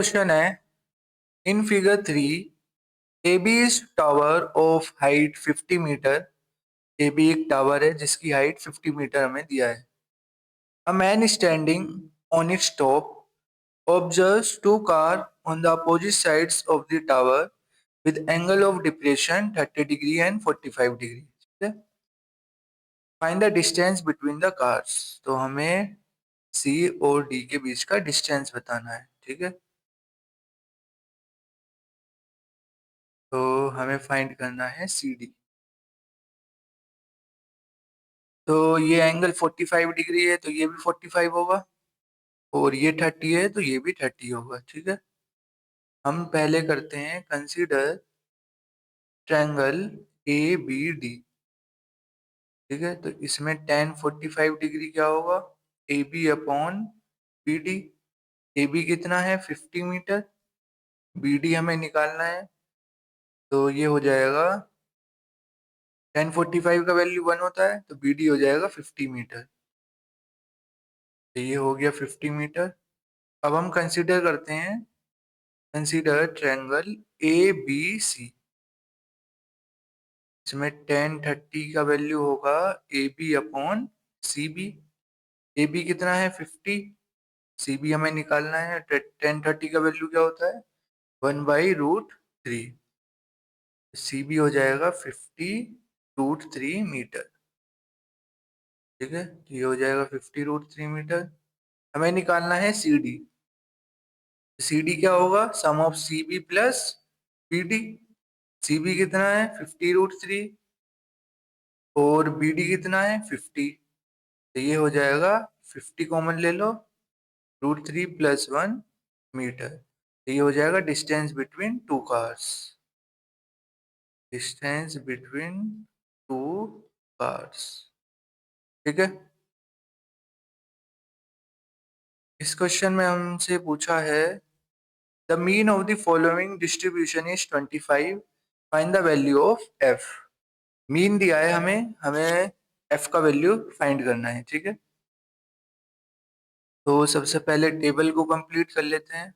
Question है in figure 3 AB is tower of height 50 metre. AB एक tower है जिसकी हाइट 50 मीटर हमें दिया है। A man standing on its top observes two car on the opposite sides of the tower with angle of depression 30 degree and 45 degree. ठीक है, find the distance between the cars. तो हमें C और D के बीच का distance बताना है। ठीक है, तो हमें फाइंड करना है CD। तो ये एंगल 45 डिग्री है तो ये भी 45 होगा, और ये 30 है तो ये भी 30 होगा। ठीक है, हम पहले करते हैं consider triangle A B D. ठीक है, तो इसमें tan 45 डिग्री क्या होगा, A B upon B D. A B कितना है 50 मीटर, बी डी हमें निकालना है, तो ये हो जाएगा tan 45 का वैल्यू 1 होता है तो बी डी हो जाएगा 50 मीटर। तो ये हो गया 50 मीटर। अब हम कंसीडर करते हैं, consider triangle A B C. इसमें tan 30 का वैल्यू होगा A B upon C B. A B कितना है 50, सी बी हमें निकालना है। tan 30 का वैल्यू क्या होता है 1/√3। सी बी हो जाएगा 50√3 मीटर। ठीक है, ये हो जाएगा 50√3 मीटर। हमें निकालना है सी डी। सी डी क्या होगा sum of C B plus B D. C B कितना है 50√3 और बी डी कितना है 50। तो ये हो जाएगा 50 कॉमन ले लो, √3 + 1 मीटर। तो ये हो जाएगा distance between two cars. Distance between two cars. ठीक है, इस क्वेश्चन में हमसे पूछा है the mean of the following distribution is 25, find the value of F. Mean दिया है हमें, हमें एफ का वैल्यू फाइंड करना है। ठीक है, तो सबसे पहले टेबल को कंप्लीट कर लेते हैं।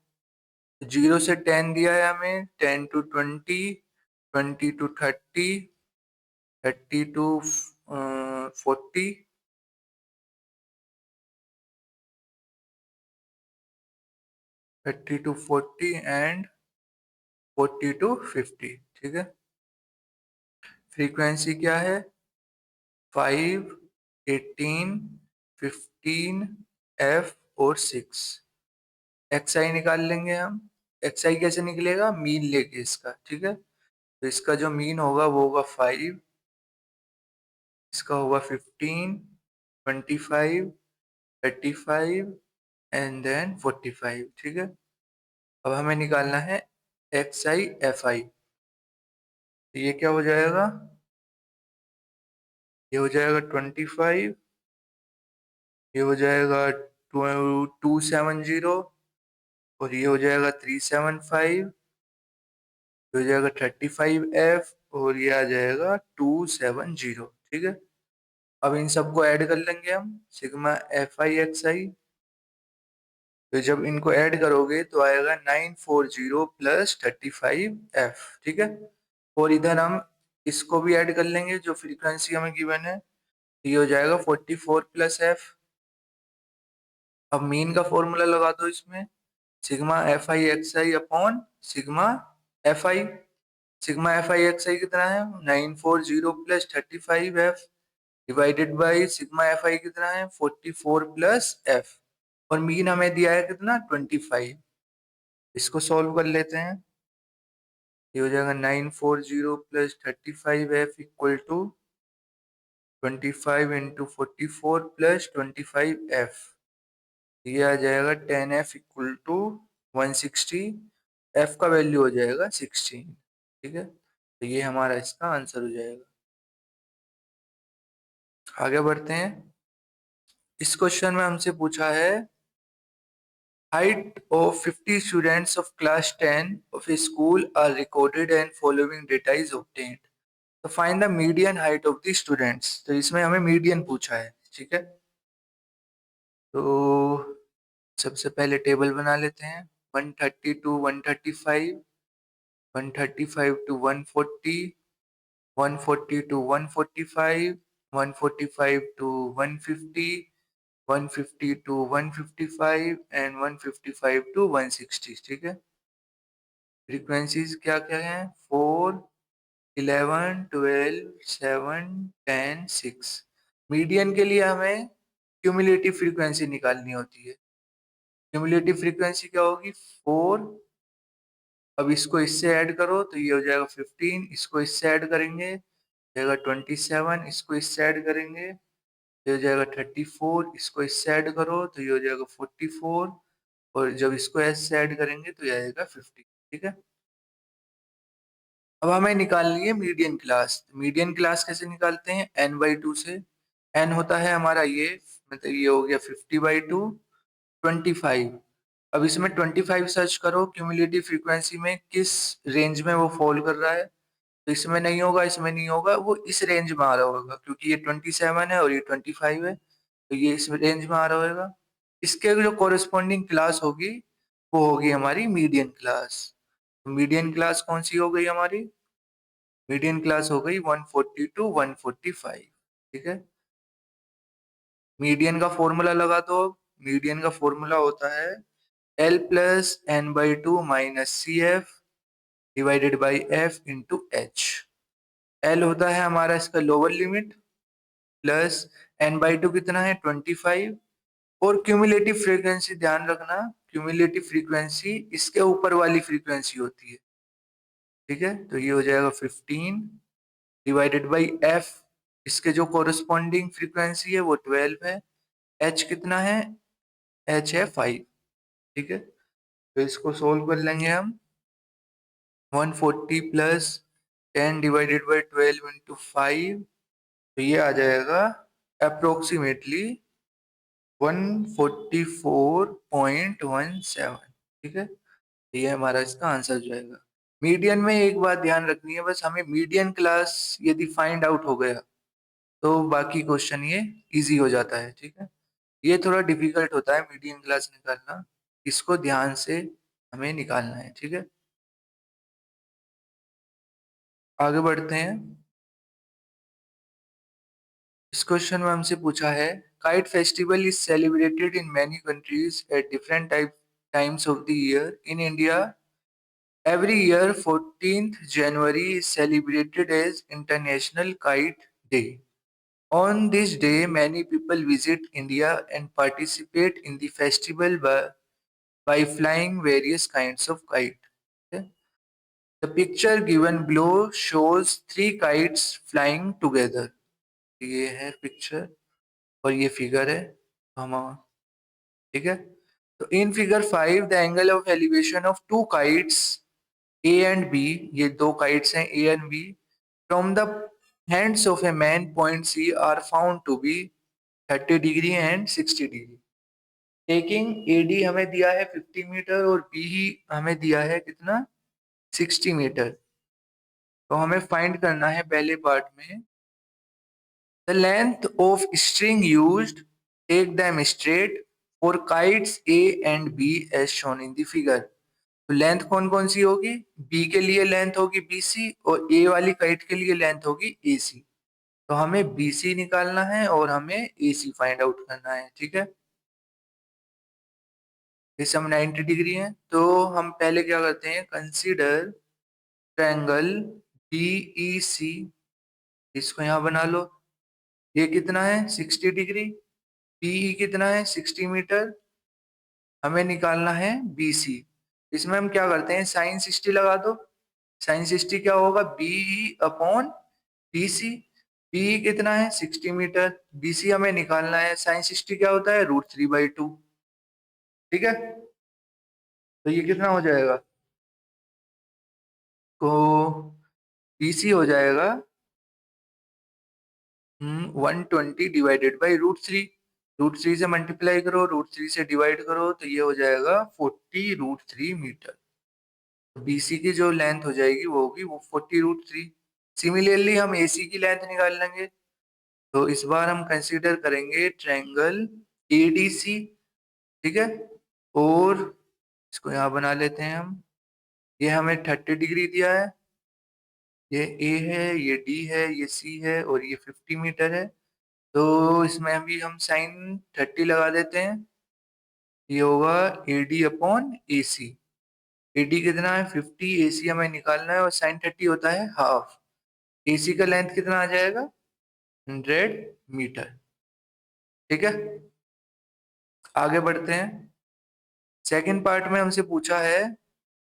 0 से 10 दिया है हमें, 10 to 20, 20 to 30, 30 to 40, 30 to 40 and 40 to 50। ठीक है, फ्रीक्वेंसी क्या है 5, 18, 15, एफ और 6। एक्स आई निकाल लेंगे हम। एक्स आई कैसे निकलेगा, मीन लेके इसका। ठीक है, तो इसका जो मीन होगा वो होगा 5, इसका होगा 15, 25, 35 एंड देन 45। ठीक है, अब हमें निकालना है एक्स आई एफ आई। तो ये क्या हो जाएगा, ये हो जाएगा 25, ये हो जाएगा 270, और ये हो जाएगा 375, ये हो जाएगा 35 एफ, और ये आ जाएगा 270। ठीक है, अब इन सबको ऐड कर लेंगे हम, सिग्मा एफ आई एक्स आई। तो जब इनको ऐड करोगे तो आएगा 940 + 35 एफ। ठीक है, और इधर हम इसको भी ऐड कर लेंगे जो फ्रीक्वेंसी हमें गिवन है, ये हो जाएगा 44 + एफ। अब मीन का फॉर्मूला लगा दो इसमें, sigma F I X I upon sigma F I. Sigma F I X I कितना है 940 + 35 F divided by sigma F I कितना है 44 + एफ, और मीन हमें दिया है कितना 25। इसको सॉल्व कर लेते हैं। ये हो जाएगा 940 + 35 एफ इक्वल टू 25 × 44 + 25 एफ। ये आ जाएगा 10 एफ इक्वल टू 160। एफ का वैल्यू हो जाएगा 16। ठीक है, तो ये हमारा इसका आंसर हो जाएगा। आगे बढ़ते हैं। इस क्वेश्चन में हमसे पूछा है height of 50 students of class 10 of a school are recorded and following data is obtained. तो find the median height of the students. तो इसमें हमें मीडियन पूछा है। ठीक है, तो सबसे पहले टेबल बना लेते हैं। 130 to 135, 135 to 140, 140 to 145, 145 to 150, 150 to 155 and 155 to 160। ठीक है, फ्रीक्वेंसीज क्या क्या हैं? 4, 11, 12, 7, 10, 6। मीडियन के लिए हमें क्यूमुलेटिव फ्रीक्वेंसी निकालनी होती है। क्यूमुलेटिव फ्रीक्वेंसी क्या होगी? 4। अब इसको इससे ऐड करो तो ये हो जाएगा 15, इसको इससे ऐड करेंगे जाएगा 27, इसको इससे ऐड करेंगे ये हो जाएगा 34, इसको इससे ऐड करो तो ये हो जाएगा 44, और जब इसको इससे ऐड करेंगे तो ये आएगा 50। ठीक है, अब हमें निकालनी है मीडियन क्लास। मीडियन क्लास कैसे निकालते हैं? n/2 से। n होता है हमारा ये, मतलब ये हो गया 50/2, 25। अब इसमें 25 सर्च करो क्यूमुलेटिव फ्रीक्वेंसी में किस रेंज में वो फॉल कर रहा है। तो इसमें नहीं होगा, इसमें नहीं होगा, वो इस रेंज में आ रहा होगा क्योंकि ये 27 है और ये 25 है, तो ये इस रेंज में आ रहा होगा। इसके जो कोरिस्पॉन्डिंग क्लास होगी वो होगी हमारी मीडियन क्लास। मीडियन क्लास कौन सी हो गई हमारी? मीडियन क्लास हो गई 140 टू 145। ठीक है, मीडियन का फॉर्मूला लगा दो। मीडियन का फॉर्मूला होता है L plus n/2 minus C F divided by F into H. L होता है हमारा इसका लोअर लिमिट, प्लस n/2 कितना है? 25। और क्यूमुलेटिव फ्रीक्वेंसी ध्यान रखना, क्यूमुलेटिव फ्रीक्वेंसी इसके ऊपर वाली फ्रीक्वेंसी होती है। ठीक है, तो ये हो जाएगा 15 डिवाइडेड बाई एफ, इसके जो कोरिस्पॉन्डिंग फ्रीक्वेंसी है वो 12 है। एच कितना है? एच है 5। ठीक है, तो इसको सोल्व कर लेंगे हम। 140 प्लस 10 डिवाइडेड बाई 12 इंटू 5, तो ये आ जाएगा अप्रोक्सीमेटली 144.17। ठीक है, तो ये हमारा इसका आंसर जाएगा। मीडियन में एक बात ध्यान रखनी है, बस हमें मीडियन क्लास यदि फाइंड आउट हो गया तो बाकी क्वेश्चन ये इजी हो जाता है। ठीक है, ये थोड़ा डिफिकल्ट होता है मीडियन क्लास निकालना, इसको ध्यान से हमें निकालना है। ठीक है, आगे बढ़ते हैं। इस क्वेश्चन में हमसे पूछा है, kite festival is celebrated in many countries at different times of the year. In India every year 14th January is celebrated as International Kite Day. On this day many people visit India and participate in the festival by flying various kinds of kite. Okay? The picture given below shows three kites flying together. ये है picture और ये figure है। हम ठीक है, तो in figure 5 the angle of elevation of two kites A and B, ये दो काइट्स हैं A and B, from the hands of a man point C are found to be 30 degree and 60 degree. Taking A D हमें दिया है 50 metre और B ही हमें दिया है कितना? 60 मीटर। तो हमें फाइंड करना है पहले पार्ट में the length of string used, take them straight for kites A and B as shown in the figure. तो लेंथ कौन कौन सी होगी? बी के लिए लेंथ होगी BC और ए वाली काइट के लिए लेंथ होगी AC। तो हमें BC निकालना है और हमें AC फाइंड आउट करना है। ठीक है, इस हम 90 डिग्री है, तो हम पहले क्या करते हैं, कंसीडर ट्रायंगल BEC, इसको यहाँ बना लो। ये कितना है? 60 डिग्री। BE कितना है? 60 मीटर। हमें निकालना है BC। इसमें हम क्या करते हैं, साइन 60 लगा दो। साइन 60 क्या होगा? BE upon BC। BE कितना है? 60 मीटर। BC हमें निकालना है, साइन 60 क्या होता है? √3/2। ठीक है, तो ये कितना हो जाएगा? तो BC हो जाएगा 120 डिवाइडेड बाई √3। √3 से मल्टीप्लाई करो, √3 से डिवाइड करो, तो ये हो जाएगा 40√3 मीटर। BC की जो लेंथ हो जाएगी वो होगी वो 40√3। सिमिलरली हम AC की लेंथ निकाल लेंगे। तो इस बार हम कंसीडर करेंगे ट्रायंगल ADC। ठीक है, और इसको यहाँ बना लेते हैं हम। ये हमें 30 डिग्री दिया है, ये ए है, ये डी है, ये सी है और ये 50 मीटर है। तो इसमें अभी हम साइन 30 लगा देते हैं। ये होगा A D upon A C. A D कितना है 50, ए सी हमें निकालना है और साइन 30 होता है हाफ। ए सी का लेंथ कितना आ जाएगा 100 मीटर। ठीक है, आगे बढ़ते हैं। सेकंड पार्ट में हमसे पूछा है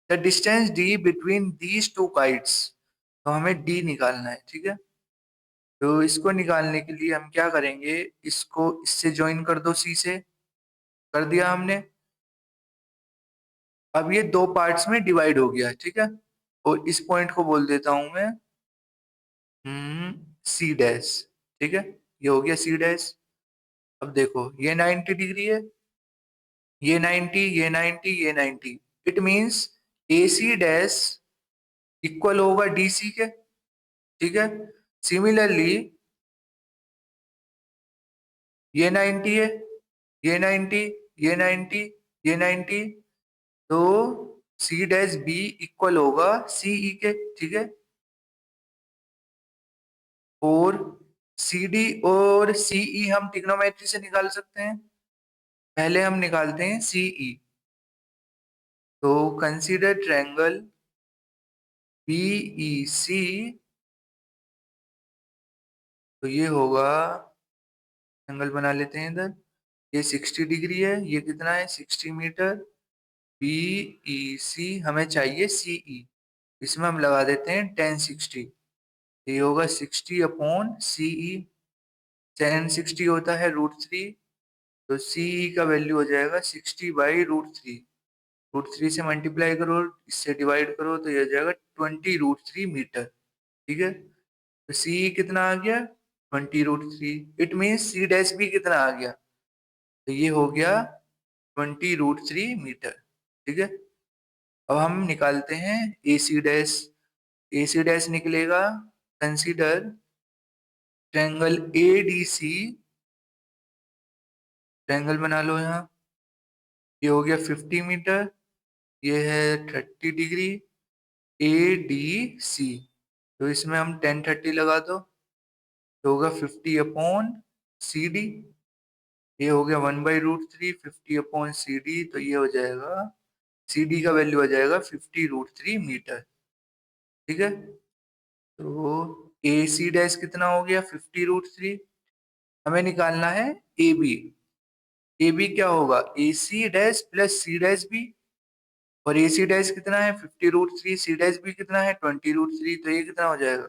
the distance D between these two kites. तो हमें डी निकालना है। ठीक है, तो इसको निकालने के लिए हम क्या करेंगे, इसको इससे ज्वाइन कर दो, सी से। कर दिया हमने। अब ये दो पार्ट्स में डिवाइड हो गया। ठीक है, और इस पॉइंट को बोल देता हूं मैं सी डैश। ठीक है, ये हो गया सी डैश। अब देखो ये 90 डिग्री है, ये 90, ये 90, ये 90। It means A C dash equal होगा डी सी के। ठीक है, सिमिलरली ये 90 है, ये 90, ये 90, ये 90। तो सी डैश बी इक्वल होगा सी ई के। ठीक है, और सी डी और सी ई हम ट्रिग्नोमेट्री से निकाल सकते हैं। पहले हम निकालते हैं सी ई। तो कंसीडर ट्रायंगल बी ई सी। तो ये होगा, एंगल बना लेते हैं इधर। ये 60 डिग्री है, ये कितना है 60 मीटर। बी ई सी हमें चाहिए सी ई। इसमें हम लगा देते हैं 1060। ये होगा 60 अपॉन सी ई। 1060 होता है √3। तो सी ई का वैल्यू हो जाएगा 60/√3। √3 से मल्टीप्लाई करो, इससे डिवाइड करो, तो ये हो जाएगा 20√3 मीटर। ठीक है, तो सी ई कितना आ गया 20√3। इट मीन्स सी डैश भी कितना आ गया, तो ये हो गया 20√3 मीटर। ठीक है, अब हम निकालते हैं A C dash. A C dash निकलेगा, consider triangle A D C. Triangle बना लो यहाँ। ये हो गया 50 मीटर, ये है 30 डिग्री। ए डी सी, तो इसमें हम 1030 लगा दो, तो होगा 50/CD। ये हो गया 1/√3। 50/CD, तो ये हो जाएगा, सी डी का वैल्यू आ जाएगा 50√3 मीटर। ठीक है, तो ए सी डैश कितना हो गया 50√3। हमें निकालना है ए बी। ए बी क्या होगा A C dash plus C dash B. और ए सी डैश कितना है 50√3, सी डैश बी कितना है 20√3। तो ये कितना हो जाएगा,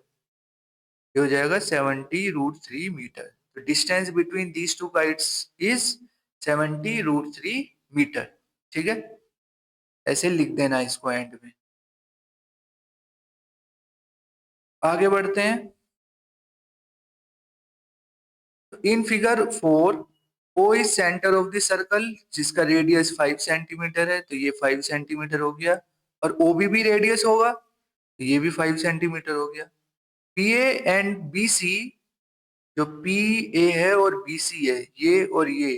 ये हो जाएगा 70√3 मीटर। तो distance between these two kites is 70√3 metre. ठीक है, ऐसे लिख देना इसको एंड में। आगे बढ़ते हैं। In figure 4, O is centre of the circle जिसका रेडियस 5 सेंटीमीटर है, तो ये 5 सेंटीमीटर हो गया। और ओ भी रेडियस होगा, तो ये भी 5 सेंटीमीटर हो गया। P A and B C, जो पी ए है और बी सी है, ये और ये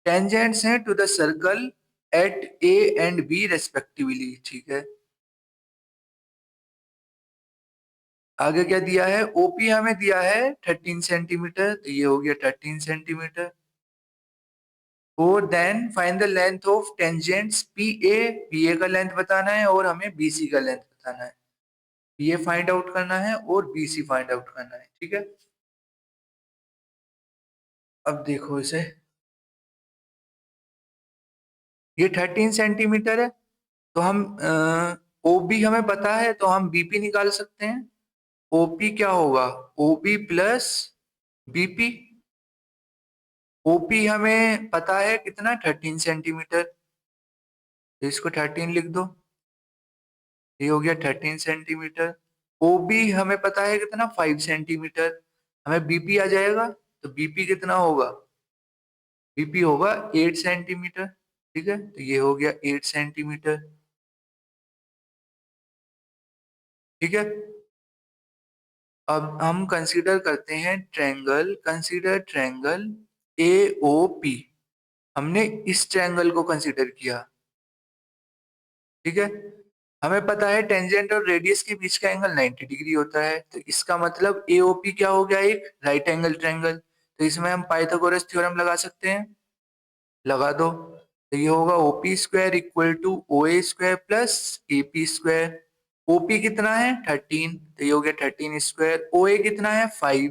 टेंजेंट्स हैं to the circle at A and B respectively. ठीक है, आगे क्या दिया है, ओपी हमें दिया है 13 सेंटीमीटर, तो ये हो गया 13 सेंटीमीटर। और then find the length of tangents P A. P A का लेंथ बताना है और हमें बी सी का लेंथ बताना है। पी ए फाइंड आउट करना है और बी सी फाइंड आउट करना है। ठीक है, अब देखो इसे, ये 13 सेंटीमीटर है, तो हम ओ बी हमें पता है, तो हम बीपी निकाल सकते हैं। ओपी क्या होगा ओबी प्लस बीपी। ओपी हमें पता है कितना 13 सेंटीमीटर, तो इसको 13 लिख दो। ये हो गया 13 सेंटीमीटर। ओबी हमें पता है कितना 5 सेंटीमीटर। हमें बीपी आ जाएगा, तो बीपी कितना होगा, बीपी होगा 8 सेंटीमीटर। ठीक है, तो ये हो गया 8 सेंटीमीटर। ठीक है, अब हम कंसीडर करते हैं triangle. Consider triangle A O P. हमने इस ट्रायंगल को कंसीडर किया। ठीक है। हमें पता है टेंजेंट और रेडियस के बीच का एंगल 90 डिग्री होता है, तो इसका मतलब एओपी क्या हो गया, एक राइट एंगल ट्रायंगल। तो इसमें हम पाइथागोरस थ्योरम लगा सकते हैं, लगा दो। तो ये होगा OP square equal to O A square plus AP square. OP कितना है 13, तो ये हो गया 13 स्क्वायर। ओ ए कितना है 5,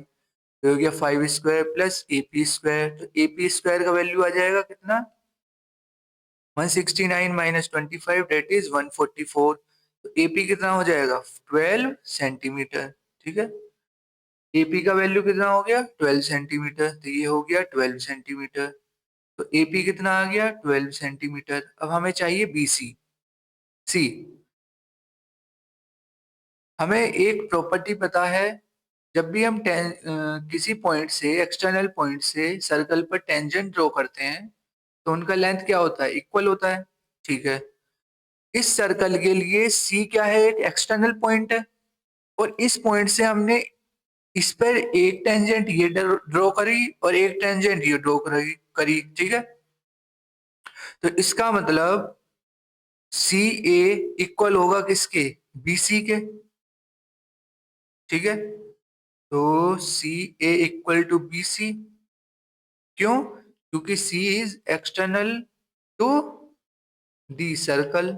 तो हो गया 5 स्क्वायर प्लस एपी स्क्वायर। तो एपी स्क्वायर का वैल्यू आ जाएगा कितना, 169 माइनस 25 डेट इज 144। तो एपी कितना हो जाएगा 12 सेंटीमीटर। ठीक है, एपी का वैल्यू कितना हो गया 12 सेंटीमीटर, तो ये हो गया 12 सेंटीमीटर। तो एपी कितना आ गया 12 सेंटीमीटर। अब हमें चाहिए बीसी। सी, हमें एक प्रॉपर्टी पता है, जब भी हम किसी पॉइंट से, एक्सटर्नल पॉइंट से सर्कल पर टेंजेंट ड्रॉ करते हैं, तो उनका लेंथ क्या होता है, इक्वल होता है। ठीक है, इस सर्कल के लिए सी क्या है, एक एक्सटर्नल पॉइंट है, और इस पॉइंट से हमने इस पर एक टेंजेंट ये ड्रॉ करी और एक टेंजेंट ये ड्रॉ करी करी ठीक है। तो इसका मतलब सी ए इक्वल होगा किसके, बी सी के। ठीक है, तो C A equal to B C. क्यों, क्योंकि C is external to the circle,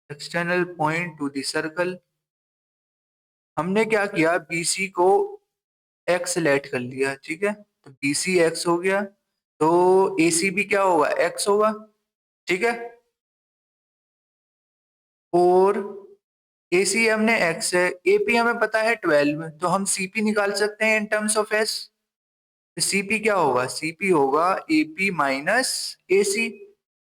external point to the circle. हमने क्या किया, बीसी को एक्स लेट कर लिया। ठीक है, तो बीसी एक्स हो गया, तो एसी भी क्या होगा, एक्स होगा। ठीक है, और एसी हमने एक्स है, एपी हमें पता है 12, तो हम सीपी निकाल सकते हैं in terms of S. CP क्या होगा, सीपी होगा एपी माइनस एसी।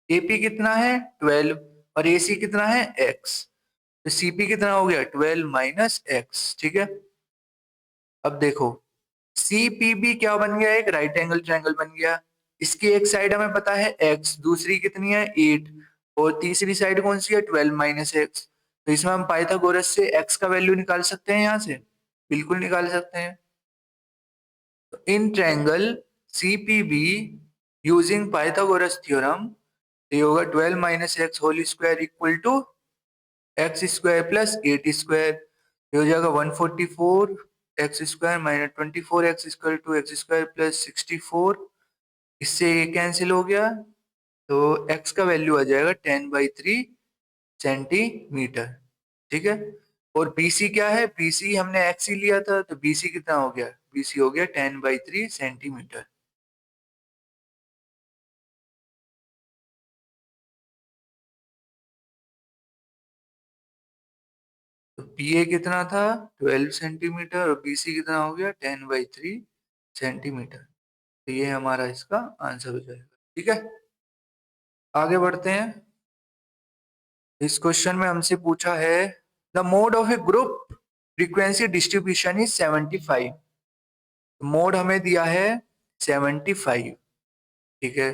एपी कितना है 12 और एसी कितना है एक्स, तो सीपी कितना हो गया 12 माइनस एक्स। ठीक है, अब देखो सीपीबी क्या बन गया, एक राइट एंगल ट्रायंगल बन गया। इसकी एक साइड हमें पता है एक्स, दूसरी कितनी है 8, और तीसरी साइड कौन सी है 12 माइनस एक्स। तो इसमें हम पाइथागोरस से एक्स का वैल्यू निकाल सकते हैं, यहाँ से बिल्कुल निकाल सकते हैं। तो in triangle CPB using Pythagoras theorem, ये होगा 12 minus X whole square equal to X square plus 8 square. ये हो जाएगा 144 X square minus 24 X square two X square plus 64। इससे ये कैंसिल हो गया, तो एक्स का वैल्यू आ जाएगा 10/3 सेंटीमीटर। ठीक है, और बीसी क्या है, बीसी हमने एक्स ही लिया था, तो बीसी कितना हो गया, बीसी हो गया 10/3 सेंटीमीटर। तो पी ए कितना था 12 सेंटीमीटर और बीसी कितना हो गया 10/3 सेंटीमीटर। तो ये हमारा इसका आंसर हो जाएगा। ठीक है, आगे बढ़ते हैं। इस क्वेश्चन में हमसे पूछा है the mode of a group frequency distribution is 75। Mode हमें दिया है 75। ठीक है,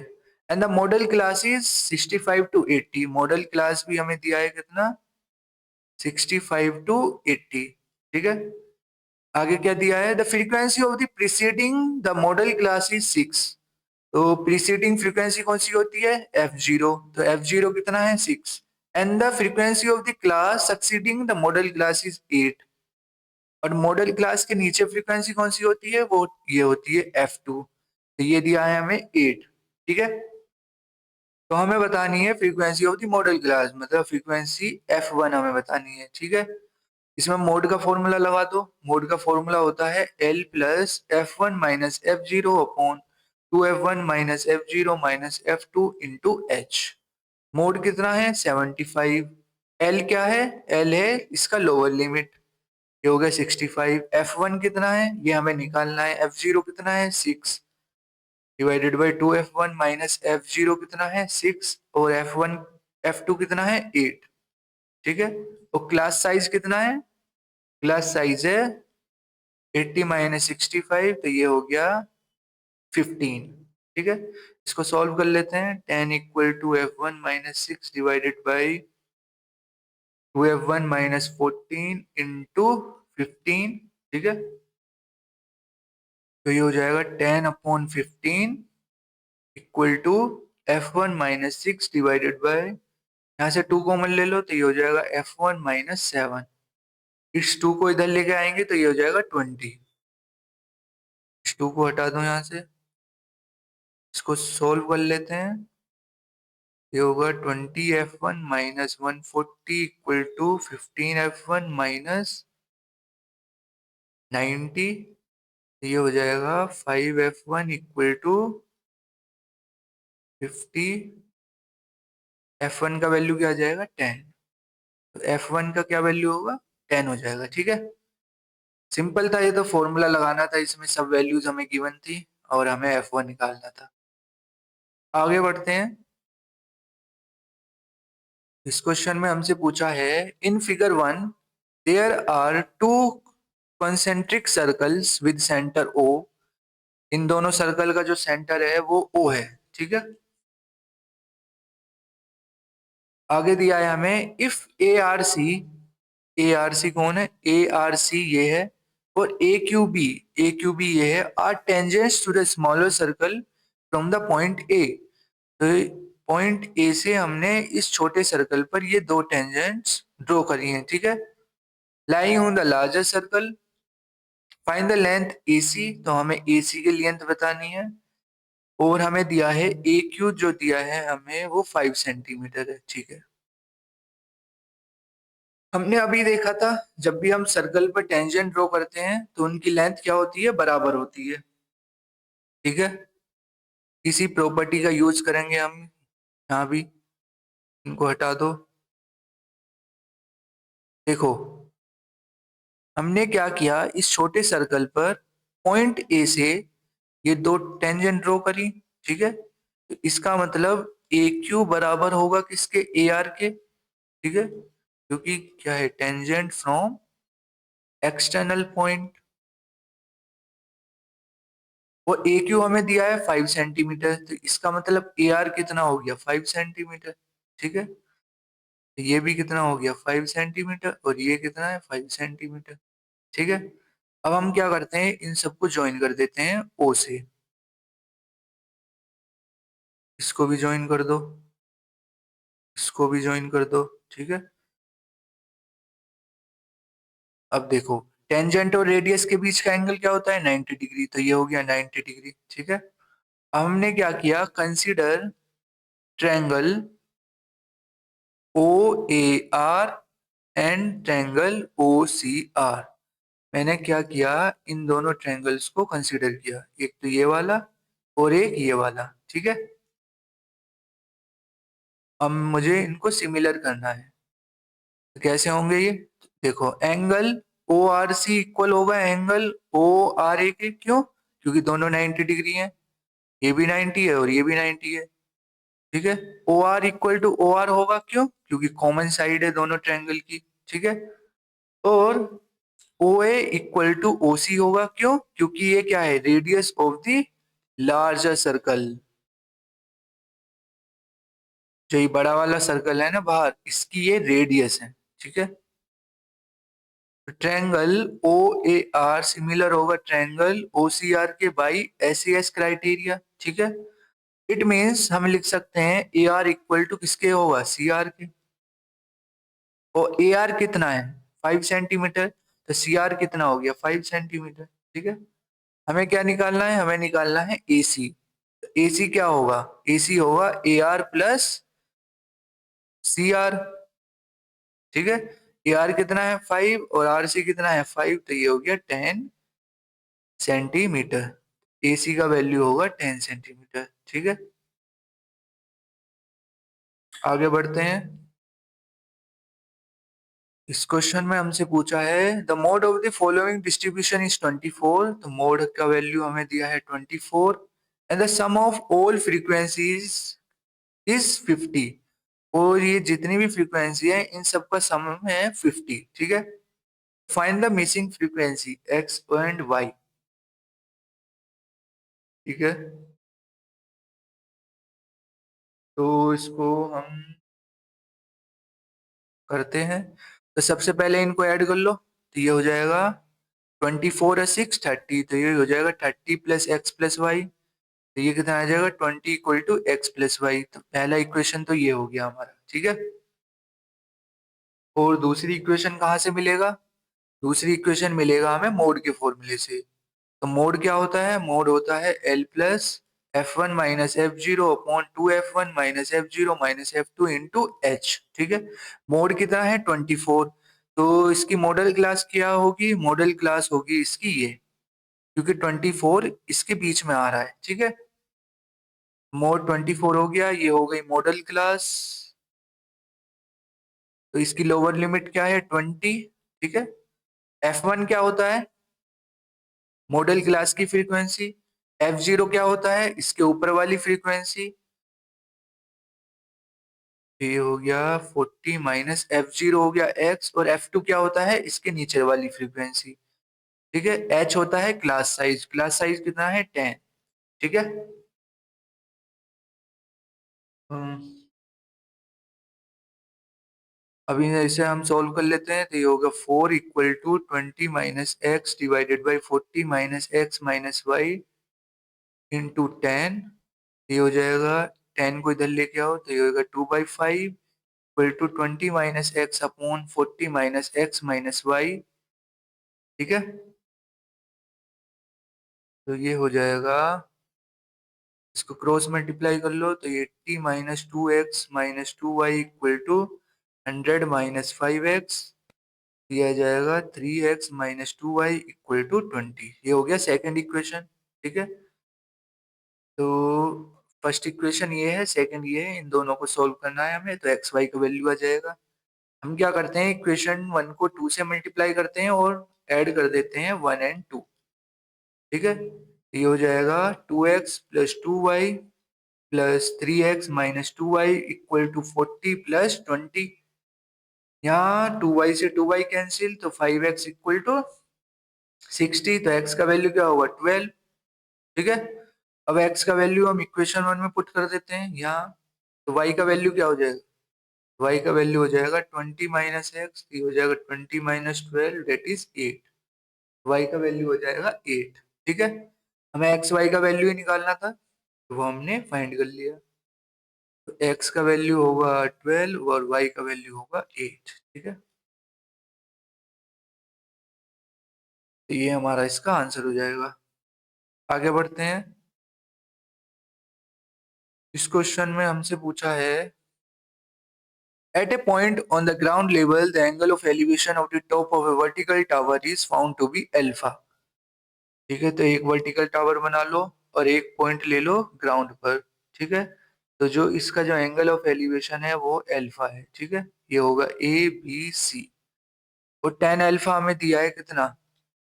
and the modal class is 65 to 80। Modal class भी हमें दिया है कितना, 65 टू 80। ठीक है, आगे क्या दिया है, the frequency of the preceding the modal class is 6। तो प्रीसीडिंग फ्रीक्वेंसी कौन सी होती है f0, तो f0 कितना है 6, and the frequency of the class succeeding the modal class is 8। और मॉडल क्लास के नीचे फ्रीक्वेंसी कौन सी होती है, वो ये होती है f2। तो ये दिया है हमें 8। ठीक है, तो हमें बतानी है frequency of the modal class, मतलब फ्रीक्वेंसी f1 हमें बतानी है। ठीक है, इसमें मोड का फॉर्मूला लगा दो। मोड का फॉर्मूला होता है L plus F1 minus F0 upon 2F1 minus F0 minus F2 into H। Mode कितना है 75। L क्या है, L है इसका लोअर लिमिट, ये हो गया 65। F1 कितना है ये हमें निकालना है, F0 कितना है 6 divided by 2F1 minus F0 कितना है 6, और F2 कितना है 8। ठीक है, और क्लास साइज कितना है, क्लास साइज है 80 माइनस 65, तो ये हो गया 15। ठीक है, इसको सॉल्व कर लेते हैं। 10 equal to F1 minus 6 divided by 2F1 minus 14 into 15। ठीक है, तो ये हो जाएगा 10/15 equal to F1 minus 6 divided by यहाँ से 2 कॉमन ले लो तो ये हो जाएगा F1 माइनस 7। इस 2 को इधर लेके आएंगे तो ये हो जाएगा 20। इस 2 को हटा दो यहाँ से, इसको सोल्व कर लेते हैं। ये होगा 20 F1 minus 140 equal to 15 F1 minus 90। ये हो जाएगा 5 F1 इक्वल टू 50। F1 का वैल्यू क्या आ जाएगा 10। तो F1 का क्या वैल्यू होगा 10 हो जाएगा। ठीक है, सिंपल था ये तो, फॉर्मूला लगाना था, इसमें सब वैल्यूज हमें गिवन थी और हमें F1 निकालना था। आगे बढ़ते हैं। इस क्वेश्चन में हमसे पूछा है in figure 1 there are two concentric circles with centre O। इन दोनों सर्कल का जो सेंटर है वो O है। ठीक है, आगे दिया है हमें इफ ए आर सी कौन है, ए आर सी ये है, और ए क्यू बी ये है, R tangents to the smaller circle from the point A. तो पॉइंट ए से हमने इस छोटे सर्कल पर ये दो टेंजेंट्स ड्रॉ करी हैं। ठीक है, lying on the larger circle find the length A C. तो हमें ए सी की लेंथ बतानी है, और हमें दिया है ए क्यू, जो दिया है हमें वो 5 सेंटीमीटर है। ठीक है, हमने अभी देखा था जब भी हम सर्कल पर टेंजेंट ड्रॉ करते हैं तो उनकी लेंथ क्या होती है, बराबर होती है। ठीक है, इसी प्रॉपर्टी का यूज करेंगे हम यहाँ भी। इनको हटा दो। देखो हमने क्या किया, इस छोटे सर्कल पर पॉइंट ए से ये दो टेंजेंट ड्रॉ करी। ठीक है, तो इसका मतलब ए क्यू बराबर होगा किसके, ए आर के। ठीक है, क्योंकि क्या है, टेंजेंट फ्रॉम एक्सटर्नल पॉइंट। और ए क्यू हमें दिया है 5 सेंटीमीटर, तो इसका मतलब ए आर कितना हो गया, 5 सेंटीमीटर। ठीक है, तो ये भी कितना हो गया, 5 सेंटीमीटर, और ये कितना है, 5 सेंटीमीटर। ठीक है, अब हम क्या करते हैं, इन सबको ज्वाइन कर देते हैं ओ से। इसको भी ज्वाइन कर दो, इसको भी ज्वाइन कर दो। ठीक है, अब देखो टेंजेंट और रेडियस के बीच का एंगल क्या होता है, 90 डिग्री। तो ये हो गया 90 डिग्री। ठीक है, अब हमने क्या किया, consider triangle O A R and triangle O C R. मैंने क्या किया, इन दोनों ट्रायंगल्स को कंसीडर किया, एक तो ये वाला और एक ये वाला। ठीक है, अब मुझे इनको सिमिलर करना है। तो कैसे होंगे ये, देखो angle O R C equal होगा एंगल ओ आर ए के। क्यों, क्योंकि दोनों 90 डिग्री हैं, ये भी 90 है और ये भी 90 है। ठीक है, O R equal to O R होगा, क्यों, क्योंकि कॉमन साइड है दोनों ट्रायंगल की। ठीक है, और ओ ए इक्वल टू ओ सी होगा, क्यों, क्योंकि ये क्या है, radius of the larger circle. जो ये बड़ा वाला सर्कल है ना बाहर, इसकी ये रेडियस है। ठीक है, triangle O A R similar होगा ट्रायंगल ओ सी आर के by S C S criteria. ठीक है, इट मीन्स हम लिख सकते हैं ए आर इक्वल टू किसके होगा, सी आर के। और ए आर कितना है, 5 सेंटीमीटर, तो सी आर कितना हो गया, 5 सेंटीमीटर। ठीक है, हमें क्या निकालना है, हमें निकालना है ए सी। ए सी क्या होगा, ए सी होगा A R plus C R. ठीक है, ए आर कितना है 5 और आर सी कितना है 5, तो ये हो गया 10 सेंटीमीटर। ए सी का वैल्यू होगा 10 सेंटीमीटर। ठीक है, आगे बढ़ते हैं। इस क्वेश्चन में हमसे पूछा है the mode of the following distribution is 24। तो मोड का वैल्यू हमें दिया है 24, and the sum of all frequencies is 50। और ये जितनी भी फ्रीक्वेंसी है इन सबका सम है 50। ठीक है, find the missing frequency X and Y. ठीक है, तो इसको हम करते हैं। तो सबसे पहले इनको ऐड कर लो, तो ये हो जाएगा 24 और 6 30, तो ये हो जाएगा 30 प्लस एक्स प्लस वाई। तो ये कितना आ जाएगा, 20 equal to X plus Y. तो पहला इक्वेशन तो ये हो गया हमारा। ठीक है, और दूसरी इक्वेशन कहाँ से मिलेगा? दूसरी इक्वेशन मिलेगा हमें मोड के फॉर्मूले से। तो मोड क्या होता है? मोड होता है L plus F1 minus F0 upon 2F1 minus F0 minus F2 into H। ठीक है, मोड कितना है? 24। तो इसकी मॉडल क्लास क्या होगी? मॉडल क्लास होगी इसकी ये, क्योंकि 24 इसके बीच में आ रहा है। ठीक है, मोड 24 हो गया, ये हो गई मॉडल क्लास। तो इसकी लोअर लिमिट क्या है? 20। ठीक है, F1 क्या होता है? मॉडल क्लास की फ्रीक्वेंसी। F0 क्या होता है? इसके ऊपर वाली फ्रीक्वेंसी। ये हो गया 40 माइनस F0 हो गया x, और F2 क्या होता है? इसके नीचे वाली फ्रीक्वेंसी। ठीक है, H होता है क्लास साइज। क्लास साइज कितना है? 10। ठीक है। हम्म, अभी इसे हम सोल्व कर लेते हैं। तो ये होगा 4 equal to 20 minus X divided by 40 minus X minus Y into 10। ये हो जाएगा, 10 को इधर लेके आओ तो ये होगा 2/5 equal to 20 minus X upon 40 minus X minus Y. ठीक है, तो ये हो जाएगा, इसको क्रॉस मल्टीप्लाई कर लो तो 80 minus 2x minus 2y equal to 100 minus 5x। दिया जाएगा 3x minus 2y equal to 20। ये हो गया सेकंड इक्वेशन। ठीक है, तो फर्स्ट इक्वेशन ये है, सेकंड ये है, इन दोनों को सॉल्व करना है हमें। तो एक्स वाई का वैल्यू आ जाएगा। हम क्या करते हैं, इक्वेशन 1 को 2 से मल्टीप्लाई करते हैं और ऐड कर देते हैं 1 एंड 2। ठीक है, ये हो जाएगा 2x plus 2y plus 3x minus 2y equal to 40 plus 20। यहाँ 2y से 2y कैंसिल, तो 5x इक्वल टू 60। तो x का वैल्यू क्या होगा? 12। ठीक है, अब x का वैल्यू हम इक्वेशन 1 में पुट कर देते हैं यहाँ। तो y का वैल्यू क्या हो जाएगा? y का वैल्यू हो जाएगा 20 माइनस एक्स, ये हो जाएगा 20 माइनस 12 डेट इज 8। y का वैल्यू हो जाएगा 8। ठीक है, हमें एक्स वाई का वैल्यू ही निकालना था, तो वो हमने फाइंड कर लिया। तो x का वैल्यू होगा 12 और y का वैल्यू होगा 8। ठीक है, तो ये हमारा इसका आंसर हो जाएगा। आगे बढ़ते हैं। इस क्वेश्चन में हमसे पूछा है, at a point on the ground level the angle of elevation of the top of a vertical tower is found to be alpha। ठीक है, तो एक वर्टिकल टावर बना लो और एक पॉइंट ले लो ग्राउंड पर। ठीक है, तो जो इसका जो एंगल ऑफ एलिवेशन है वो अल्फा है। ठीक है, ये होगा ABC। और टेन अल्फा हमें दिया है कितना?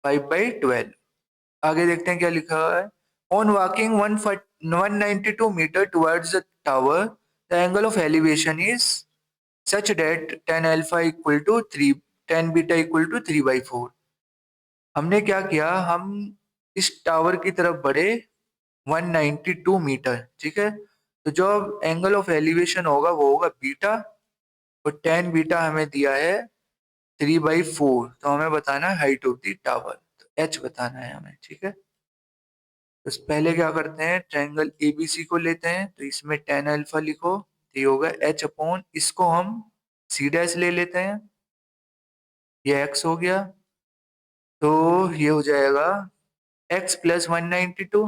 5/12। आगे देखते हैं क्या लिखा हुआ है। On walking 192 metre towards the tower the angle of elevation is such that tan alpha equal to 3, tan beta equal to 3/4। हमने क्या किया, हम इस टावर की तरफ बढ़े 192 मीटर। ठीक है, तो जो एंगल ऑफ एलिवेशन होगा वो होगा बीटा, और टेन बीटा हमें दिया है 3/4। तो हमें बताना है हाइट ऑफ द टावर, तो एच बताना है हमें। ठीक है, तो पहले क्या करते हैं, ट्रायंगल एबीसी को लेते हैं, तो इसमें टेन अल्फा लिखो, तो ये होगा एच अपॉन, इसको हम सी डैश ले लेते हैं, ये एक्स हो गया। तो ये हो जाएगा एक्स प्लस 192,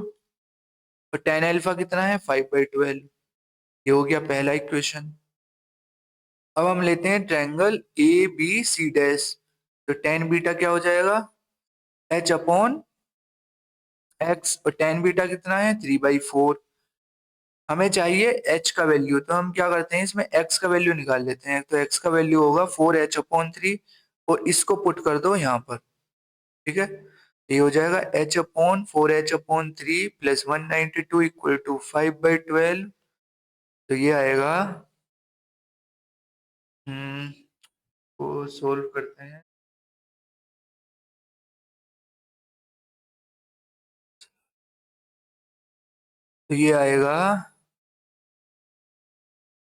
और टेन अल्फा कितना है? 5/12। ये हो गया पहला इक्वेशन। अब हम लेते हैं triangle A B C dash, तो टेन बीटा क्या हो जाएगा? एच अपॉन एक्स, और टेन बीटा कितना है? 3/4। हमें चाहिए एच का वैल्यू, तो हम क्या करते हैं, इसमें एक्स का वैल्यू निकाल लेते हैं। तो एक्स का वैल्यू होगा 4h/3, और इसको पुट कर दो यहाँ पर। ठीक है, ये हो जाएगा h/4h/3 प्लस 192 इक्वल टू 5/12। तो ये आएगा, को सोल्व करते हैं। तो ये आएगा,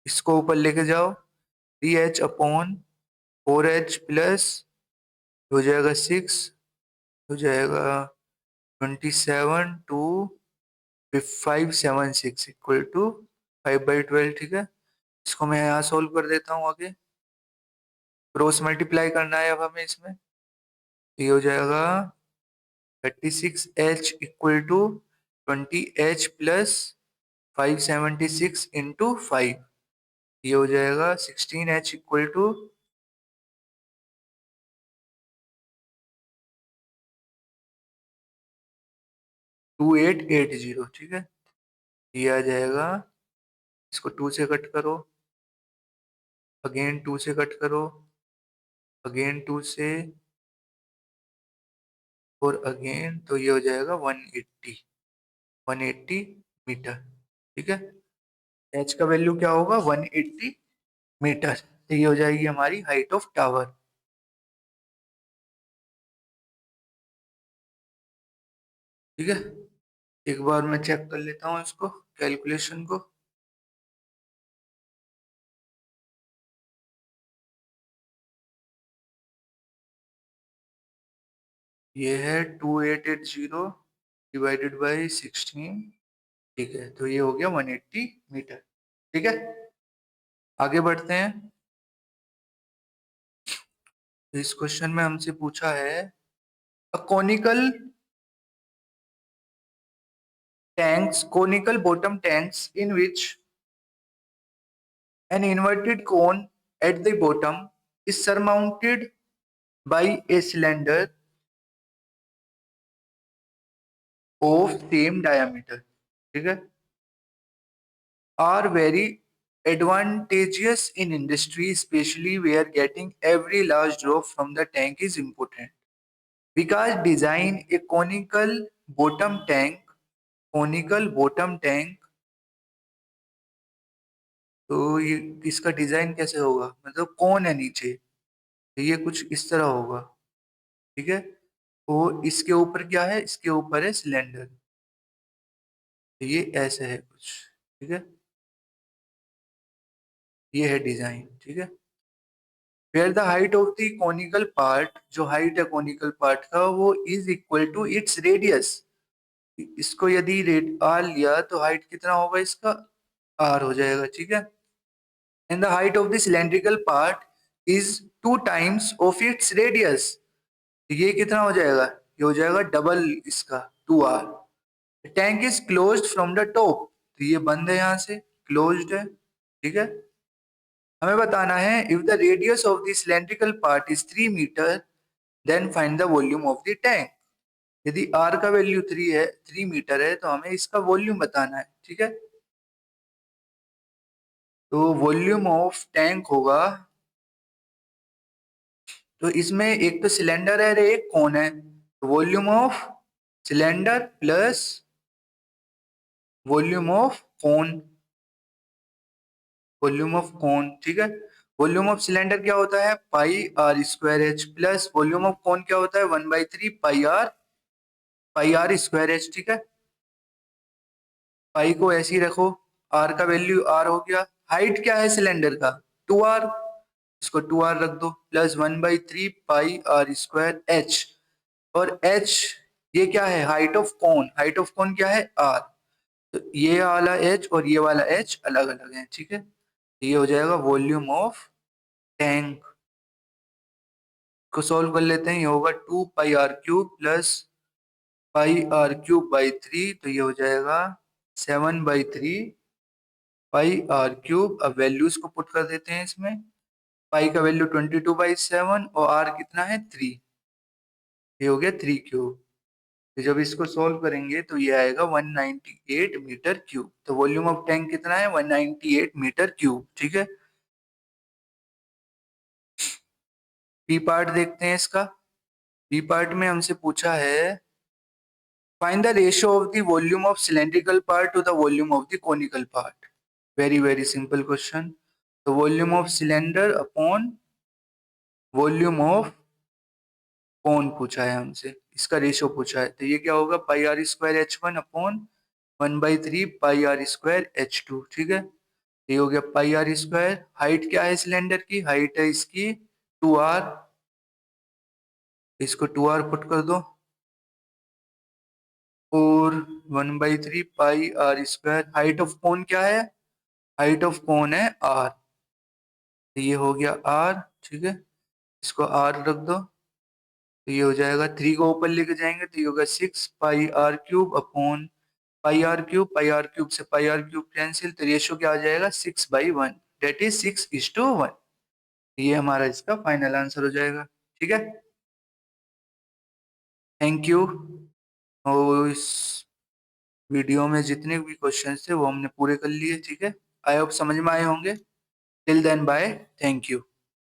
इसको ऊपर लेके जाओ, 3h/4h प्लस हो जाएगा 6, हो जाएगा 27 टू 576 इक्वल टू 5/12। ठीक है, इसको मैं यहाँ सोल्व कर देता हूँ आगे। क्रॉस मल्टीप्लाई करना है अब हमें इसमें। ये हो जाएगा 36H equal to 20H plus 576 into 5। ये हो जाएगा 16H इक्वल टू 2880। ठीक है, ये आ जाएगा। इसको 2 से कट करो, अगेन 2 से कट करो, अगेन 2 से, और अगेन, तो ये हो जाएगा 180 मीटर। ठीक है, एच का वैल्यू क्या होगा, 180 मीटर। तो ये हो जाएगी हमारी हाइट ऑफ टावर। ठीक है, एक बार मैं चेक कर लेता हूँ इसको, कैलकुलेशन को। ये है 2880 डिवाइडेड बाई 16। ठीक है, तो ये हो गया 180 मीटर। ठीक है, आगे बढ़ते हैं। इस क्वेश्चन में हमसे पूछा है, अ conical bottom tanks in which an inverted cone at the bottom is surmounted by a cylinder of same diameter, ठीक है, are very advantageous in industry, especially where getting every large drop from the tank is important. Because design a conical bottom tank, तो ये इसका design कैसे होगा, मतलब कौन है नीचे, तो ये कुछ इस तरह होगा। ठीक है, तो इसके ऊपर क्या है, इसके ऊपर है सिलेंडर, तो ये ऐसे है कुछ। ठीक है, ये है डिजाइन। ठीक है, where the height of the conical part, जो हाइट है कॉनिकल पार्ट का, वो is equal to its radius. इसको यदि रेड आर लिया तो हाइट कितना होगा इसका, आर हो जाएगा। ठीक है, and the height of the cylindrical part is 2 times of its radius. ये कितना हो जाएगा, ये हो जाएगा डबल इसका, 2r। Tank is closed from the top, तो ये बंद है यहाँ से, क्लोज्ड है। ठीक है, हमें बताना है, if the radius of the cylindrical part is 3 metre, then find the volume of the tank. यदि r का वैल्यू 3 मीटर है, तो हमें इसका वॉल्यूम बताना है। ठीक है, तो वॉल्यूम ऑफ टैंक होगा, तो इसमें एक तो सिलेंडर है और एक कौन है, volume of cylinder plus volume of cone, volume of cone. ठीक है, वॉल्यूम ऑफ सिलेंडर क्या होता है, pi R square H, plus volume of कौन क्या होता है, 1/3 पाई आर स्क्वायर एच। ठीक है, पाई को ऐसे ही रखो, आर का वैल्यू आर हो गया, हाइट क्या है सिलेंडर का, 2r, इसको 2r रख दो, plus 1/3 pi R square H, और एच ये क्या है, हाइट ऑफ कौन, हाइट ऑफ कौन क्या है, आर। तो ये वाला एच और ये वाला एच अलग अलग है। ठीक है, ये हो जाएगा वॉल्यूम ऑफ टैंक। को सॉल्व कर लेते हैं, ये होगा 2 पाई r³ plus pi r³ by 3, तो ये हो जाएगा 7/3 पाई r³। अब वैल्यूज को पुट कर देते हैं इसमें, पाई का वैल्यू 22/7 और r कितना है 3, ये हो गया 3³ तो जब इसको सॉल्व करेंगे तो ये आएगा 198 मीटर क्यूब। तो वॉल्यूम ऑफ टैंक कितना है, 198 मीटर क्यूब। ठीक है, बी पार्ट देखते हैं इसका। बी पार्ट में हमसे पूछा है, find the ratio of the volume of cylindrical part to the volume of the conical part. Very very simple question. तो volume of cylinder upon volume of cone पूछा है हमसे, इसका रेशियो पूछा है, तो ये क्या होगा, पाई r² H1 अपॉन 1/3 पाई r² H2। ठीक है, ये हो गया पाई r²। हाइट क्या है सिलेंडर की, हाइट है इसकी 2r, इसको 2r पुट कर दो, और 1/3 पाई r², हाइट ऑफ कौन क्या है, हाइट ऑफ कौन है r, तो ये हो गया r। ठीक है, इसको आर रख दो, तो ये हो जाएगा 3 को ऊपर लेके जाएंगे तो ये होगा 6 पाई r³ अपॉन पाई r³ से पाई r³ कैंसिल, तो रेशियो क्या आ जाएगा 6/1, डेट इज 6:1। ये हमारा इसका फाइनल आंसर हो जाएगा। ठीक है, थैंक यू। और इस वीडियो में जितने भी क्वेश्चंस थे वो हमने पूरे कर लिए। ठीक है, आई होप समझ में आए होंगे। Till then bye, thank you.